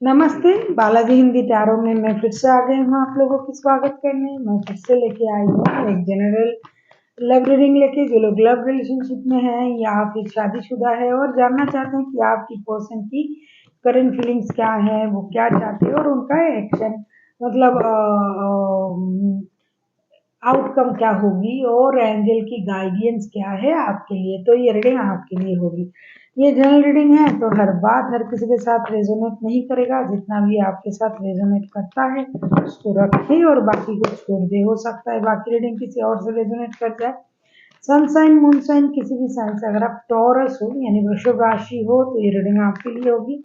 नमस्ते, बालाजी हिंदी टैरो में मैं फिर से आ गई हूँ आप लोगों की स्वागत करने। मैं फिर से लेके आई हूँ एक जनरल लव रीडिंग लेके। जो लोग लव रिलेशनशिप में हैं या फिर शादीशुदा है और जानना चाहते हैं कि आपकी पर्सन की करंट फीलिंग्स क्या है, वो क्या चाहते हैं और उनका एक्शन मतलब आउटकम क्या होगी और एंजल की गाइडेंस क्या है आपके लिए, तो ये रीडिंग आपके लिए होगी। ये जनरल रीडिंग है तो हर बात हर किसी के साथ रेजोनेट नहीं करेगा। जितना भी आपके साथ रेजोनेट करता है उसको रखिए और बाकी को छोड़ दे। हो सकता है बाकी रीडिंग किसी और से रेजोनेट कर जाए। सन साइन मून साइन किसी भी साइन से अगर आप टॉरस हो यानी वृषभ राशि हो तो ये रीडिंग आपके लिए होगी।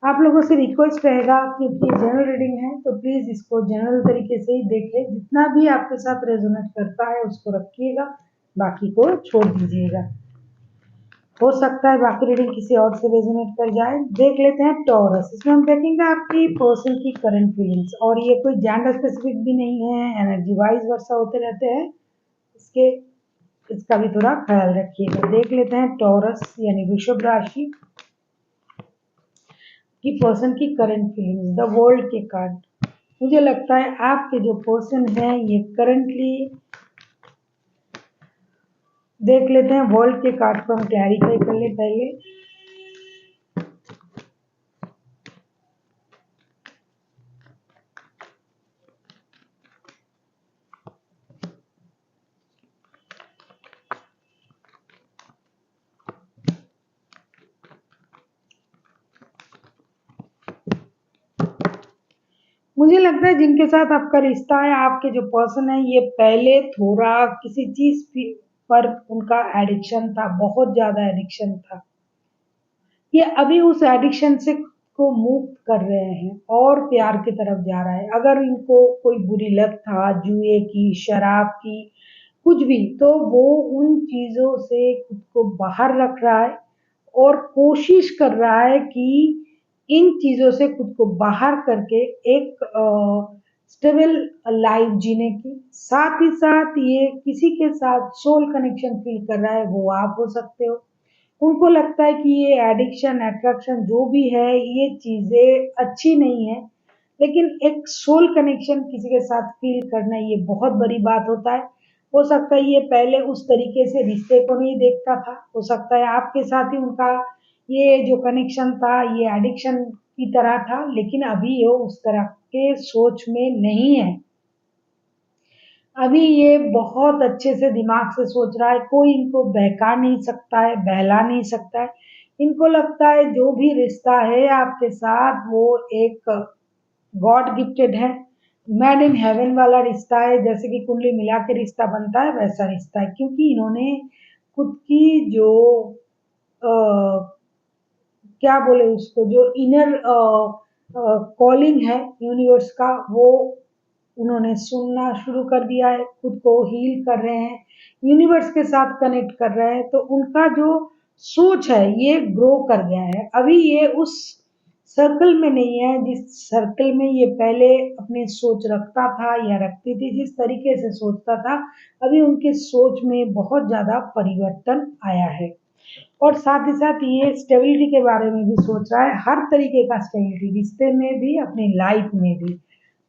आप लोगों से रिक्वेस्ट रहेगा क्योंकि जनरल रीडिंग है तो प्लीज इसको जनरल तरीके से ही देख ले। जितना भी आपके साथ रेजोनेट करता है उसको रखिएगा, बाकी को छोड़ दीजिएगा। हो सकता है बाकी रीडिंग किसी और से रेजोनेट कर जाए। देख लेते हैं टॉरस। इसमें हम देखेंगे आपकी पर्सन की करंट फीलिंग्स और ये कोई जेंडर स्पेसिफिक भी नहीं है, एनर्जी वाइज वर्षा होते रहते हैं। इसके इसका भी थोड़ा ख्याल रखिएगा। देख लेते हैं टॉरस यानी वृषभ राशि कि पर्सन की करंट फीलिंग्स। द वर्ल्ड के कार्ड, मुझे लगता है आपके जो पर्सन है ये करंटली, देख लेते हैं वर्ल्ड के कार्ड को हम क्लैरिफाई कर ले पहले। मुझे लगता है जिनके साथ आपका रिश्ता है, आपके जो पर्सन है ये पहले थोड़ा किसी चीज पर उनका एडिक्शन था, बहुत ज्यादा एडिक्शन था। ये अभी उस एडिक्शन से को मुक्त कर रहे हैं और प्यार की तरफ जा रहा है। अगर इनको कोई बुरी लत था जुए की, शराब की, कुछ भी, तो वो उन चीजों से खुद को बाहर रख रहा है और कोशिश कर रहा है कि इन चीजों से खुद को बाहर करके एक स्टेबल लाइफ जीने की। साथ ही साथ ये किसी के साथ सोल कनेक्शन फील कर रहा है, वो आप हो सकते हो। उनको लगता है कि ये एडिक्शन अट्रैक्शन जो भी है ये चीजें अच्छी नहीं है, लेकिन एक सोल कनेक्शन किसी के साथ फील करना ये बहुत बड़ी बात होता है। हो सकता है ये पहले उस तरीके से रिश्ते को नहीं देखता था, हो सकता है आपके साथ ही उनका ये जो कनेक्शन था ये एडिक्शन की तरह था, लेकिन अभी ये उस तरह के सोच में नहीं है। अभी ये बहुत अच्छे से दिमाग से सोच रहा है, कोई इनको बहका नहीं सकता है, बहला नहीं सकता है। इनको लगता है जो भी रिश्ता है आपके साथ वो एक गॉड गिफ्टेड है, मैड इन हेवन वाला रिश्ता है। जैसे कि कुंडली मिला के रिश्ता बनता है वैसा रिश्ता है, क्योंकि इन्होंने खुद की जो क्या बोले उसको, जो इनर कॉलिंग है यूनिवर्स का, वो उन्होंने सुनना शुरू कर दिया है, खुद को हील कर रहे हैं, यूनिवर्स के साथ कनेक्ट कर रहे हैं। तो उनका जो सोच है ये ग्रो कर गया है। अभी ये उस सर्कल में नहीं है जिस सर्कल में ये पहले अपनी सोच रखता था या रखती थी, जिस तरीके से सोचता था। अभी उनके सोच में बहुत ज्यादा परिवर्तन आया है और साथ ही साथ ये स्टेबिलिटी के बारे में भी सोच रहा है, हर तरीके का स्टेबिलिटी, रिश्ते में भी अपनी लाइफ में भी।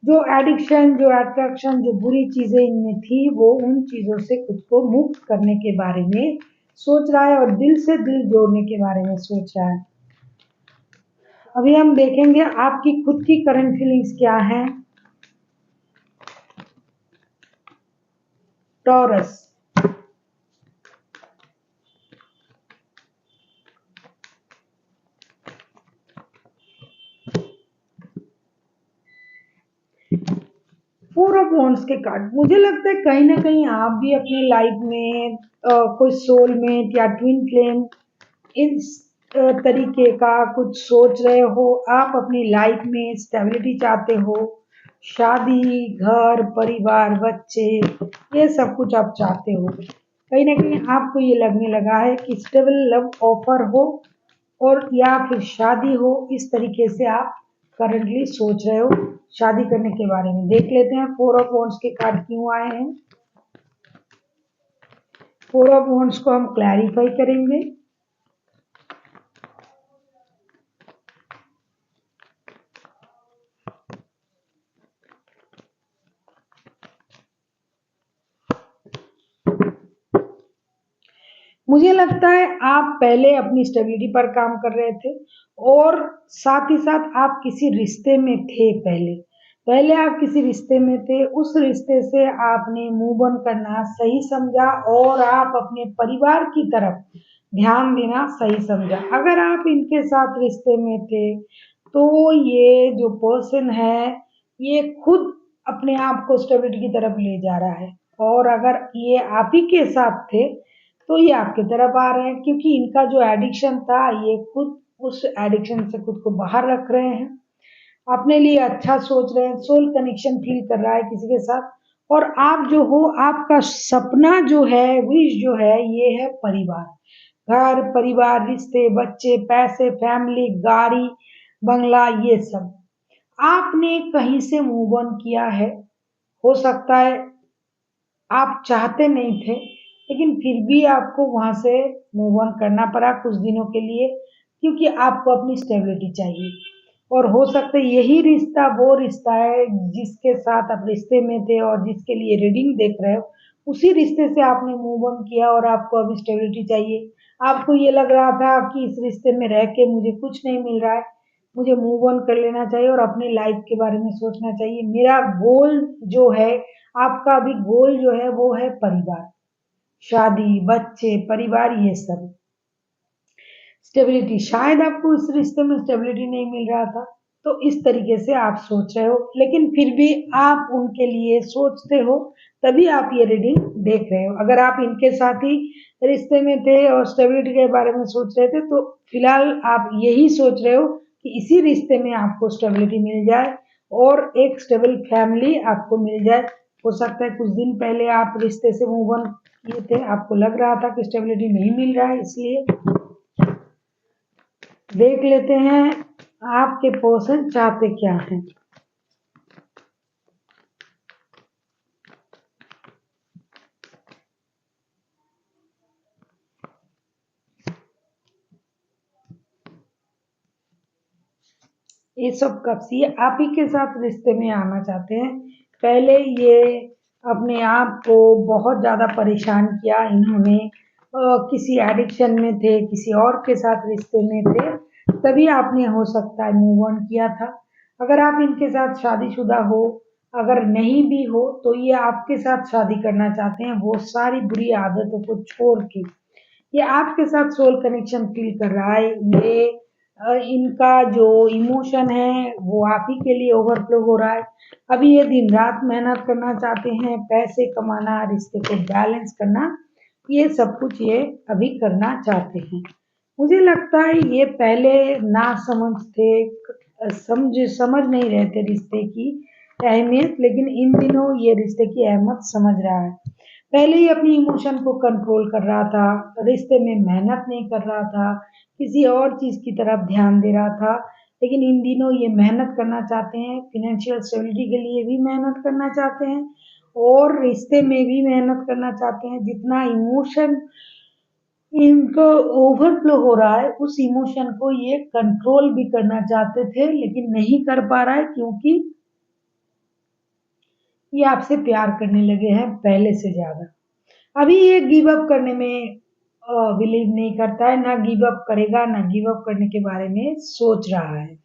जो एडिक्शन, जो अट्रैक्शन, जो बुरी चीजें इनमें थी वो उन चीजों से खुद को मुक्त करने के बारे में सोच रहा है और दिल से दिल जोड़ने के बारे में सोच रहा है। अभी हम देखेंगे आपकी खुद की करंट फीलिंग्स क्या है। टॉरस, 4 ऑफ वॉन्ड्स के कार्ड, मुझे लगता है कहीं ना कहीं आप भी अपनी लाइफ में कोई सोलमेट या ट्विन फ्लेम इस तरीके का कुछ सोच रहे हो। आप अपनी लाइफ में स्टेबिलिटी चाहते हो, शादी, घर, परिवार, बच्चे, ये सब कुछ आप चाहते हो। कहीं ना कहीं आपको ये लगने लगा है कि स्टेबल लव ऑफर हो और या फिर शादी हो, इस तरीके से आप करंटली सोच रहे हो शादी करने के बारे में। देख लेते हैं 4 ऑफ वॉन्ड्स के कार्ड क्यों आए हैं। 4 ऑफ वॉन्ड्स को हम क्लैरिफाई करेंगे। मुझे लगता है आप पहले अपनी स्टेबिलिटी पर काम कर रहे थे और साथ ही साथ आप किसी रिश्ते में थे पहले। पहले आप किसी रिश्ते में थे, उस रिश्ते से आपने मूव ऑन करना सही समझा और आप अपने परिवार की तरफ ध्यान देना सही समझा। अगर आप इनके साथ रिश्ते में थे, तो ये जो पर्सन है, ये खुद अपने आप को स्टेबिलिटी की तरफ ले जा रहा है और अगर ये आप ही के साथ थे, तो ये आपकी तरफ आ रहे हैं क्योंकि इनका जो एडिक्शन था ये खुद उस एडिक्शन से खुद को बाहर रख रहे हैं, अपने लिए अच्छा सोच रहे हैं, सोल कनेक्शन फील कर रहा है किसी के साथ। और आप जो हो, आपका सपना जो है, विश जो है, ये है परिवार, घर परिवार, रिश्ते, बच्चे, पैसे, फैमिली, गाड़ी, बंगला, ये सब आपने कहीं से मूव ऑन किया है। हो सकता है आप चाहते नहीं थे, लेकिन फिर भी आपको वहाँ से मूव ऑन करना पड़ा कुछ दिनों के लिए, क्योंकि आपको अपनी स्टेबिलिटी चाहिए। और हो सकता है यही रिश्ता वो रिश्ता है जिसके साथ आप रिश्ते में थे और जिसके लिए रीडिंग देख रहे हो, उसी रिश्ते से आपने मूव ऑन किया और आपको अभी स्टेबिलिटी चाहिए। आपको ये लग रहा था कि इस रिश्ते में रह के मुझे कुछ नहीं मिल रहा है, मुझे मूव ऑन कर लेना चाहिए और अपनी लाइफ के बारे में सोचना चाहिए। मेरा गोल जो है, आपका अभी गोल जो है वो है परिवार, शादी, बच्चे, परिवार, ये सब स्टेबिलिटी। शायद आपको इस रिश्ते में स्टेबिलिटी नहीं मिल रहा था, तो इस तरीके से आप सोच रहे हो, लेकिन फिर भी आप उनके लिए सोचते हो, तभी आप ये रीडिंग देख रहे हो। अगर आप इनके साथ ही रिश्ते में थे और स्टेबिलिटी के बारे में सोच रहे थे, तो फिलहाल आप यही सोच रहे हो कि इसी रिश्ते में आपको स्टेबिलिटी मिल जाए और एक स्टेबल फैमिली आपको मिल जाए। हो सकता है कुछ दिन पहले आप रिश्ते से मूव ऑन किए थे, आपको लग रहा था कि स्टेबिलिटी नहीं मिल रहा है, इसलिए देख लेते हैं आपके पर्सन चाहते क्या हैं। एस ऑफ कप्स, ये आप ही के साथ रिश्ते में आना चाहते हैं। पहले ये अपने आप को बहुत ज़्यादा परेशान किया इन्होंने, किसी एडिक्शन में थे, किसी और के साथ रिश्ते में थे, तभी आपने हो सकता है मूव ऑन किया था। अगर आप इनके साथ शादीशुदा हो, अगर नहीं भी हो, तो ये आपके साथ शादी करना चाहते हैं, वो सारी बुरी आदतों को छोड़ के। ये आपके साथ सोल कनेक्शन फील कर रहा है। ये इनका जो इमोशन है वो आप ही के लिए ओवरफ्लो हो रहा है। अभी ये दिन रात मेहनत करना चाहते हैं, पैसे कमाना, रिश्ते को बैलेंस करना, ये सब कुछ ये अभी करना चाहते हैं। मुझे लगता है ये पहले ना समझ थे, समझ नहीं रहे थे रिश्ते की अहमियत, लेकिन इन दिनों ये रिश्ते की अहमियत समझ रहा है। पहले ही अपनी इमोशन को कंट्रोल कर रहा था, रिश्ते में मेहनत नहीं कर रहा था, किसी और चीज़ की तरफ ध्यान दे रहा था, लेकिन इन दिनों ये मेहनत करना चाहते हैं, फाइनेंशियल स्टेबिलिटी के लिए भी मेहनत करना चाहते हैं और रिश्ते में भी मेहनत करना चाहते हैं। जितना इमोशन इनका ओवरफ्लो हो रहा है, उस इमोशन को ये कंट्रोल भी करना चाहते थे, लेकिन नहीं कर पा रहा है क्योंकि ये आपसे प्यार करने लगे हैं पहले से ज़्यादा। अभी ये गिव अप करने में बिलीव नहीं करता है, ना गिव अप करेगा, ना गिव अप करने के बारे में सोच रहा है।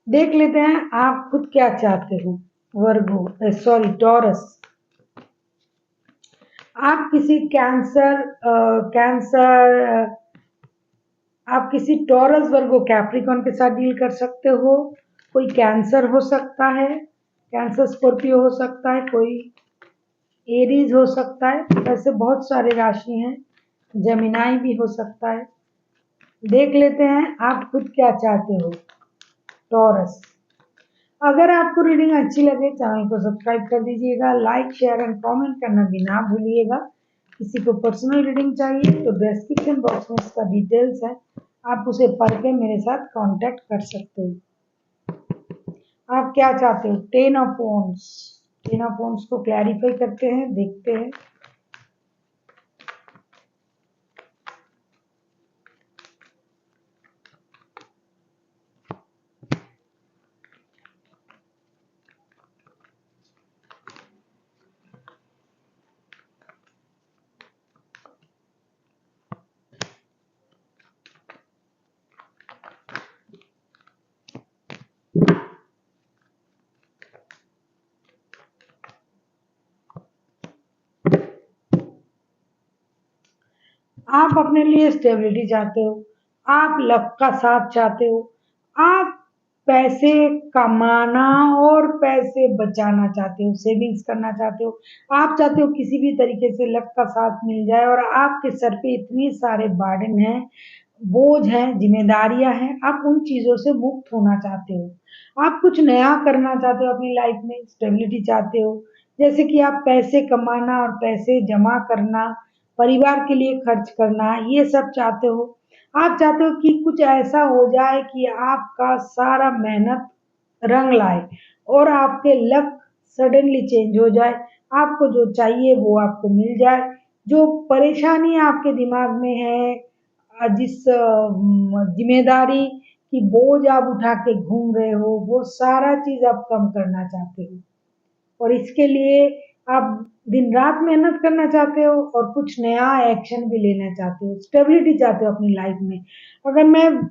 देख लेते हैं आप खुद क्या चाहते हो। वर्गो, सॉरी, टॉरस। आप किसी आप किसी टॉरस, वर्गो, कैप्रिकॉन के साथ डील कर सकते हो। कोई कैंसर हो सकता है, कैंसर स्कॉर्पियो हो सकता है, कोई एरीज हो सकता है। वैसे बहुत सारे राशि हैं, जेमिनाई भी हो सकता है। देख लेते हैं आप खुद क्या चाहते हो, टॉरस। अगर आपको रीडिंग अच्छी लगे, चैनल को सब्सक्राइब कर दीजिएगा, लाइक, शेयर एंड कमेंट करना भी ना भूलिएगा। किसी को पर्सनल रीडिंग चाहिए तो डिस्क्रिप्शन बॉक्स में इसका डिटेल्स है, आप उसे पढ़ के मेरे साथ कांटेक्ट कर सकते हो। आप क्या चाहते हो, ten of wands. Ten of wands को क्लैरिफाई करते हैं, देखते हैं। आप अपने लिए स्टेबिलिटी चाहते हो, आप लक का साथ चाहते हो, आप पैसे कमाना और पैसे बचाना चाहते हो, सेविंग्स करना चाहते हो। आप चाहते हो किसी भी तरीके से लक का साथ मिल जाए और आपके सर पे इतने सारे बर्डन हैं, बोझ हैं, ज़िम्मेदारियाँ हैं, आप उन चीज़ों से मुक्त होना चाहते हो। आप कुछ नया करना चाहते हो अपनी लाइफ में, स्टेबिलिटी चाहते हो। जैसे कि आप पैसे कमाना और पैसे जमा करना, परिवार के लिए खर्च करना, ये सब चाहते हो। आप चाहते हो कि कुछ ऐसा हो जाए कि आपका सारा मेहनत रंग लाए और आपके लक सडनली चेंज हो जाए। आपको जो चाहिए वो आपको मिल जाए। जो परेशानी आपके दिमाग में है, जिस ज़िम्मेदारी की बोझ आप उठा के घूम रहे हो, वो सारा चीज़ आप कम करना चाहते हो। और इसके लिए आप दिन रात मेहनत करना चाहते हो और कुछ नया एक्शन भी लेना चाहते हो, स्टेबिलिटी चाहते हो अपनी लाइफ में। अगर मैं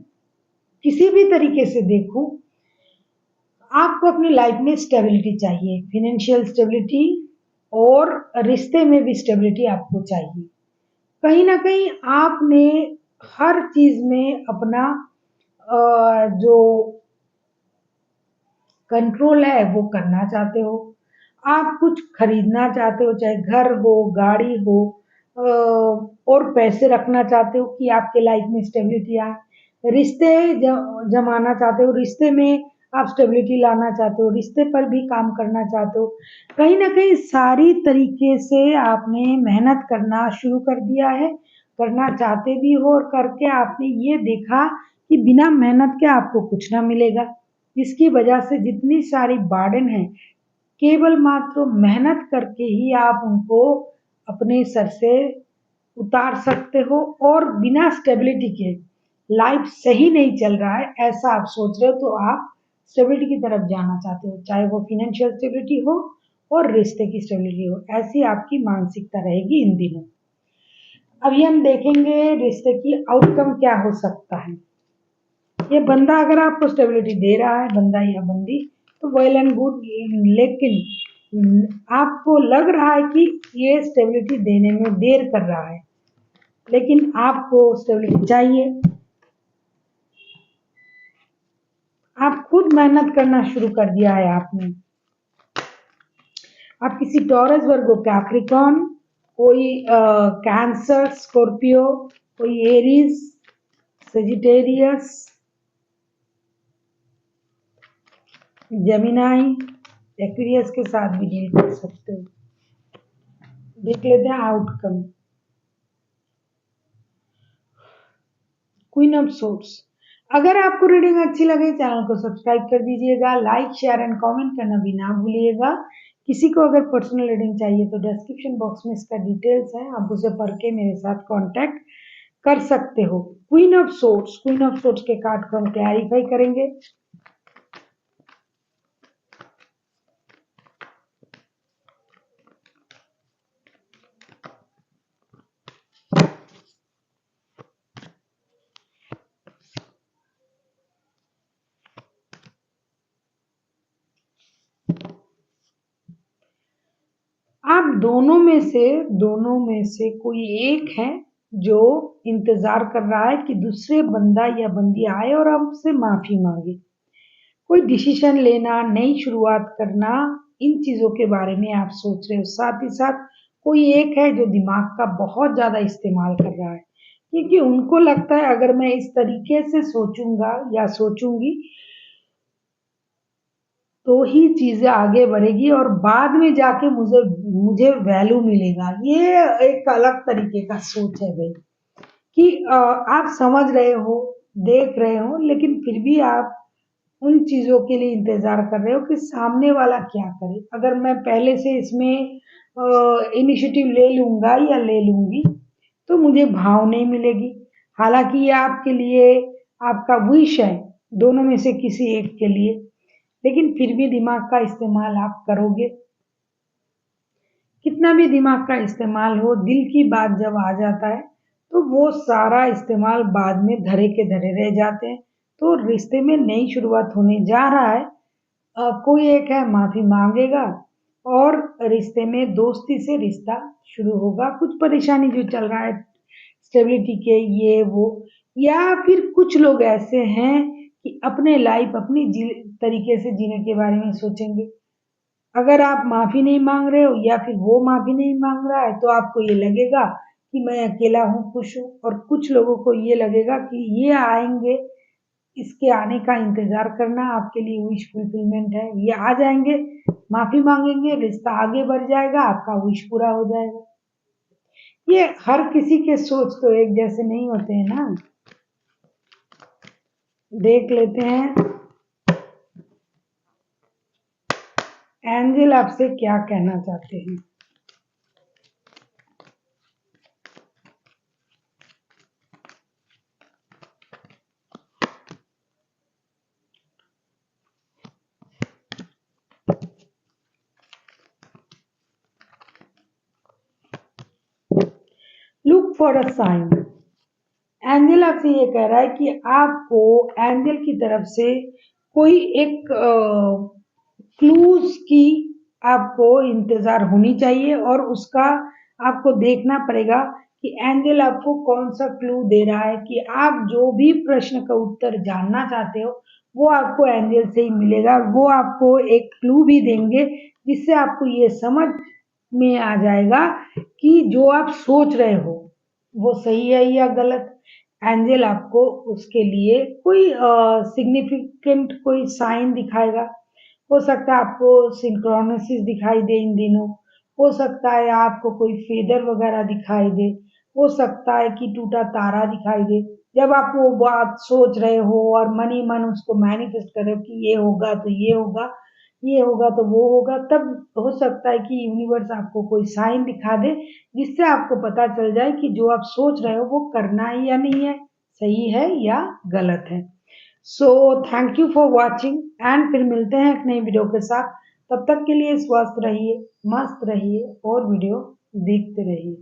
किसी भी तरीके से देखूं, आपको अपनी लाइफ में स्टेबिलिटी चाहिए, फाइनेंशियल स्टेबिलिटी और रिश्ते में भी स्टेबिलिटी आपको चाहिए। कहीं ना कहीं आपने हर चीज में अपना जो कंट्रोल है वो करना चाहते हो। आप कुछ खरीदना चाहते हो, चाहे घर हो, गाड़ी हो, और पैसे रखना चाहते हो कि आपके लाइफ में स्टेबिलिटी आए। रिश्ते जमाना चाहते हो, रिश्ते में आप स्टेबिलिटी लाना चाहते हो, रिश्ते पर भी काम करना चाहते हो। कहीं ना कहीं सारी तरीके से आपने मेहनत करना शुरू कर दिया है, करना चाहते भी हो, और करके आपने ये देखा कि बिना मेहनत के आपको कुछ ना मिलेगा। जिसकी वजह से जितनी सारी बर्डन है, केवल मात्र मेहनत करके ही आप उनको अपने सर से उतार सकते हो। और बिना स्टेबिलिटी के लाइफ सही नहीं चल रहा है ऐसा आप सोच रहे हो, तो आप स्टेबिलिटी की तरफ जाना चाहते हो, चाहे वो फाइनेंशियल स्टेबिलिटी हो और रिश्ते की स्टेबिलिटी हो। ऐसी आपकी मानसिकता रहेगी इन दिनों। अभी हम देखेंगे रिश्ते की आउटकम क्या हो सकता है। ये बंदा अगर आपको स्टेबिलिटी दे रहा है, बंदा या बंदी, तो वेल एंड गुड। लेकिन आपको लग रहा है कि ये स्टेबिलिटी देने में देर कर रहा है, लेकिन आपको स्टेबिलिटी चाहिए। आप खुद मेहनत करना शुरू कर दिया है आपने। आप किसी टॉरस वर्गो, कैप्रिकॉर्न, कोई कैंसर, स्कॉर्पियो, कोई एरीज, सेजिटेरियस, जेमिनाई, एक्वेरियस के साथ भी डील कर सकते हो। देख लेते हैं आउटकम। Queen of source. अगर आपको रीडिंग अच्छी लगे, चैनल को सब्सक्राइब कर दीजिएगा, लाइक शेयर एंड कमेंट करना भी ना भूलिएगा। किसी को अगर पर्सनल रीडिंग चाहिए तो डिस्क्रिप्शन बॉक्स में इसका डिटेल्स है, आप उसे पढ़ के मेरे साथ कांटेक्ट कर सकते हो। Queen of source, queen of source के कार्ड को हम क्लैरिफाई करेंगे। आप दोनों में से कोई एक है जो इंतजार कर रहा है कि दूसरे बंदा या बंदी आए और आपसे माफी मांगे। कोई डिसीजन लेना, नई शुरुआत करना, इन चीजों के बारे में आप सोच रहे हो। साथ ही साथ कोई एक है जो दिमाग का बहुत ज्यादा इस्तेमाल कर रहा है, क्योंकि उनको लगता है अगर मैं इस तरीके से सोचूंगा या सोचूंगी तो ही चीजें आगे बढ़ेगी और बाद में जाके मुझे मुझे वैल्यू मिलेगा। ये एक अलग तरीके का सोच है भाई, कि आप समझ रहे हो, देख रहे हो, लेकिन फिर भी आप उन चीजों के लिए इंतजार कर रहे हो कि सामने वाला क्या करे। अगर मैं पहले से इसमें इनिशिएटिव ले लूंगा या ले लूंगी तो मुझे भाव नहीं मिलेगी। हालांकि ये आपके लिए आपका विश है, दोनों में से किसी एक के लिए, लेकिन फिर भी दिमाग का इस्तेमाल आप करोगे। कितना भी दिमाग का इस्तेमाल हो, दिल की बात जब आ जाता है तो वो सारा इस्तेमाल बाद में धरे के धरे रह जाते हैं। तो रिश्ते में नई शुरुआत होने जा रहा है। कोई एक है माफ़ी माँगेगा और रिश्ते में दोस्ती से रिश्ता शुरू होगा। कुछ परेशानी जो चल रहा है स्टेबिलिटी के ये वो, या फिर कुछ लोग ऐसे हैं कि अपने लाइफ अपनी तरीके से जीने के बारे में सोचेंगे। अगर आप माफ़ी नहीं माँग रहे हो या फिर वो माफ़ी नहीं माँग रहा है, तो आपको ये लगेगा कि मैं अकेला हूँ, खुश हूँ, और कुछ लोगों को ये लगेगा कि ये आएँगे, इसके आने का इंतज़ार करना आपके लिए विश फुलफिलमेंट है। ये आ जाएँगे, माफ़ी माँगेंगे, रिश्ता आगे बढ़ जाएगा, आपका विश पूरा हो जाएगा। ये हर किसी के सोच तो एक जैसे नहीं होते हैं ना। देख लेते हैं एंजल आपसे क्या कहना चाहते हैं। Look for a sign. Angel आपसे ये कह रहा है कि आपको एंजल की तरफ से कोई एक क्लूज की आपको इंतजार होनी चाहिए, और उसका आपको देखना पड़ेगा कि एंजल आपको कौन सा क्लू दे रहा है कि आप जो भी प्रश्न का उत्तर जानना चाहते हो वो आपको एंजल से ही मिलेगा। वो आपको एक क्लू भी देंगे जिससे आपको ये समझ में आ जाएगा कि जो आप सोच रहे हो वो सही है या गलत। एंजल आपको उसके लिए कोई सिग्निफिकेंट कोई साइन दिखाएगा। हो सकता है आपको सिंक्रोनिसिस दिखाई दे इन दिनों, हो सकता है आपको कोई फेदर वगैरह दिखाई दे, हो सकता है कि टूटा तारा दिखाई दे। जब आप वो बात सोच रहे हो और मन ही मन उसको मैनिफेस्ट कर रहे हो कि ये होगा तो ये होगा, ये होगा तो वो होगा, तब हो सकता है कि यूनिवर्स आपको कोई साइन दिखा दे जिससे आपको पता चल जाए कि जो आप सोच रहे हो वो करना है या नहीं है, सही है या गलत है। So thank you for watching, and फिर मिलते हैं एक नई वीडियो के साथ। तब तक के लिए स्वस्थ रहिए, मस्त रहिए और वीडियो देखते रहिए।